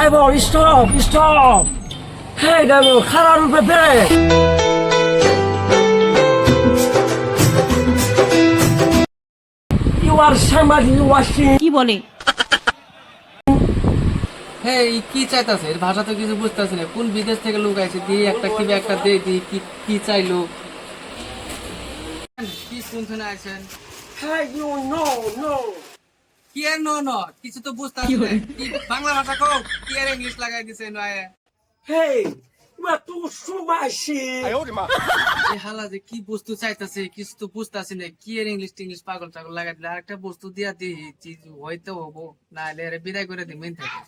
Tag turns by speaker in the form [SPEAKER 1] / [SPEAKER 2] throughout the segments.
[SPEAKER 1] Driver, stop, stop. Hey, driver, খারাপ রূপে বেড়ে। You are somebody watching.
[SPEAKER 2] কি বলে?
[SPEAKER 3] হ্যাঁ এই কি চাইতাছে এর ভাষা তো কিছু বুঝতেছি না কোন বিদেশ থেকে লোক আইছে দিয়ে একটা কি একটা দিয়ে দি কি কি চাইলো কি শুনছেন আইছেন
[SPEAKER 1] Hey, you no.
[SPEAKER 3] কি আর নো কিছু তো বুঝতাছি না কি বাংলা ভাষা কও কি আর ইংলিশ লাগাই দিছে নয়
[SPEAKER 1] Hey, you are too sumashi.
[SPEAKER 3] এই হালা যে কি বস্তু চাইতাছে কিছু তো বুঝতাছি না কি আর ইংলিশ পাগল টাগল লাগাই দিলে আরেকটা বস্তু দিয়া দিই চিজ হইতে হবো না হলে আরে বিদায় করে দিই মেন থেকে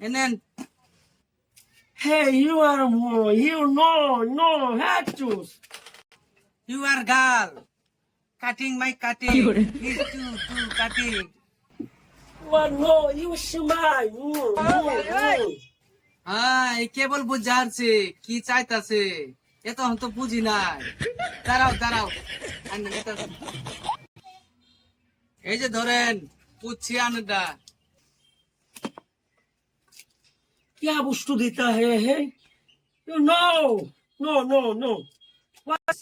[SPEAKER 3] এনেন
[SPEAKER 1] Hey, you are more. You no, have to.
[SPEAKER 3] You are girl. Cutting my cutting. Is to cutting.
[SPEAKER 1] You are no, you smile.
[SPEAKER 3] এই কেবল বুঝারছে কি চাইতাছে এত হন তো বুঝি নাই দাঁড়াও এই যে ধরেন পুছি আনডা
[SPEAKER 1] क्या वस्तु देता है You no. What?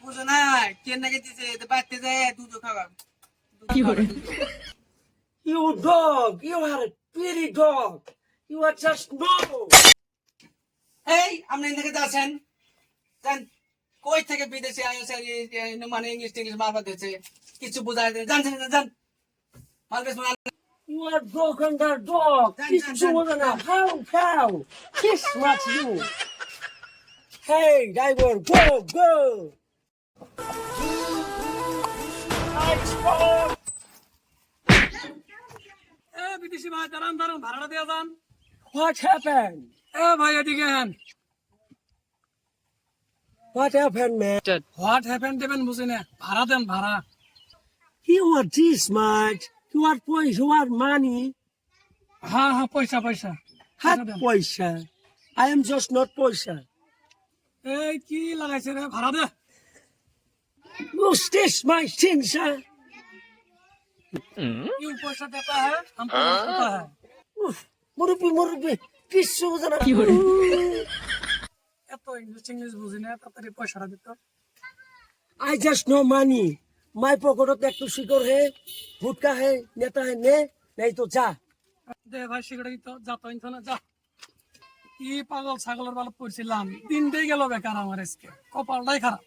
[SPEAKER 3] বুঝো না কে নাকি দিছে বাড়তে যায় দুধ খাওয়া
[SPEAKER 2] কি করে?
[SPEAKER 1] You dog. You are a pretty dog. You are just no.
[SPEAKER 3] এই আপনি এদিকে যাচ্ছেন জান কই থেকে বিদেশে আইছে মানে ইংলিশ মারফত দিচ্ছে কিছু বুঝাই দেন জান মালবেশ
[SPEAKER 1] You are broken the dog. Kiss how? Kiss what you. Hey, driver, go. Lights on.
[SPEAKER 3] বিদেশি ভাই দাঁড়ান ভাড়াটা দিয়ে যান
[SPEAKER 1] What happened?
[SPEAKER 3] ভাই এদিকে হ্যান
[SPEAKER 1] What happened, man?
[SPEAKER 3] What happen দেবেন বুঝি না ভাড়া দেন ভাড়া
[SPEAKER 1] You are this much. You are poison. You are money.
[SPEAKER 3] হ্যাঁ পয়সা
[SPEAKER 1] Hat poisa. I am just not poisa.
[SPEAKER 3] এই কি লাগাইছে রে ভাড়া দে
[SPEAKER 1] You stitch my things, sir.
[SPEAKER 3] You পয়সা দেতা হ্যাঁ हम देता है
[SPEAKER 1] মুরব্বি কিচ্ছু বোঝে না
[SPEAKER 2] কি করে?
[SPEAKER 3] এত ইংলিশ বুঝি না তাড়াতাড়ি পয়সাটা দিত
[SPEAKER 1] I just know money. My pocket একটু শিকড় হে ভুটকা হে নেতা হে নে नहीं तो जा
[SPEAKER 3] দে ভাই সিগারেট দিত যা তো ইনতো না যা কি পাগল ছাগলের বাল পড়ছিলাম দিন দিয়ে গেল বেকার আমার আজকে কপালটাই খারাপ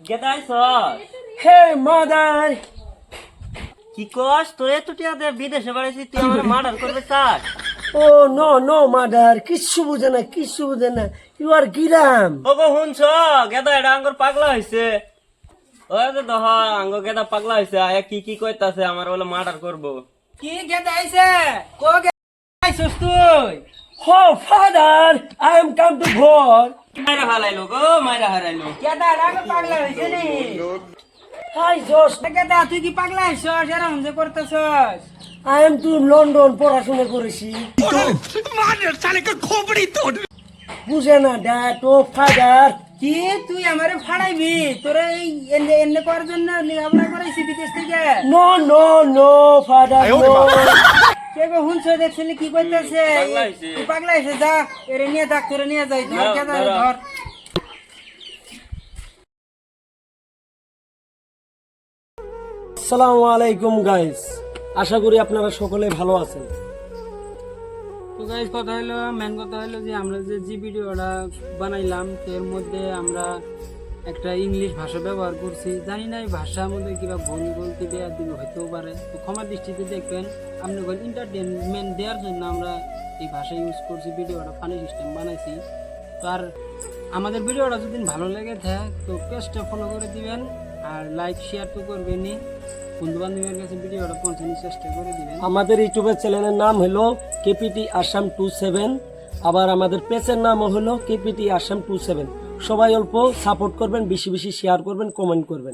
[SPEAKER 4] গেদাই সর
[SPEAKER 1] Hey mother.
[SPEAKER 4] কি কস তোরে তো টিয়া দে বিদেশে বাড়াইছি তুই আমার মার্ডার করবে স্যার
[SPEAKER 1] Oh no mother. কিচ্ছু বোঝে না You are giram.
[SPEAKER 4] ওগো হুনছ গেদা এটা আঙ্গুর পাগলা হইছে ওই তো দহ আঙ্গ গেদা পাগলা হইছে আয়া কি কইতাছে আমার বলে মার্ডার করব
[SPEAKER 3] কি গেদা আইছে কো আইছস তুই
[SPEAKER 1] Oh father, I am come to God.
[SPEAKER 4] মাইরা হারাইলো গো মাইরা হারাইলো
[SPEAKER 3] গেদা রাগ পাগলা হইছে নি
[SPEAKER 1] I just
[SPEAKER 3] গেদা তুই কি পাগলা হইছস এরকম যে করতেছস
[SPEAKER 1] I am to London পড়াশোনা করেছি বুঝে না ড্যাড ও ফাদার
[SPEAKER 3] কি তুই আমারে ফাড়াইবি তোরে এনে করার জন্য লেখাপড়া করাইছি বিদেশ থেকে
[SPEAKER 1] No ফাদার নো
[SPEAKER 3] কে গো হুনছ দেখছিলি কি করতেছে
[SPEAKER 4] পাগলা হইছে।
[SPEAKER 3] তুই পাগলা হইছে যা এরে নিয়ে ডাক্তারে নিয়ে যাই ধর গেদা ধর
[SPEAKER 1] আসসালামু আলাইকুম গাইস আশা করি আপনারা সকলে ভালো আছেন
[SPEAKER 3] তো গাইস কথা হলো মেন কথা হলো যে আমরা যে ভিডিওটা বানাইলাম এর মধ্যে আমরা একটা ইংলিশ ভাষা ব্যবহার করছি জানি না এই ভাষার মধ্যে কিবা ভুল বলতে দেওয়ার দিন হইতেও পারে তো ক্ষমা দৃষ্টিতে দেখবেন আপনি এন্টারটেনমেন্ট দেওয়ার জন্য আমরা এই ভাষা ইউজ করছি ভিডিওটা ফানি সিস্টেম বানাইছি তো আর আমাদের ভিডিওটা যদি ভালো লেগে থাকে তো পেজটা ফলো করে দিবেন আর লাইক শেয়ার তো করবেনই বন্ধু বান্ধবের কাছে ভিডিওটা পৌঁছানোর চেষ্টা করে দিবেন
[SPEAKER 1] আমাদের ইউটিউবের চ্যানেলের নাম হলো কেপিটি আসাম 27 আবার আমাদের পেজের নাম হলো কেপিটি আসাম 27 সবাই অল্প সাপোর্ট করবেন বেশি শেয়ার করবেন কমেন্ট করবেন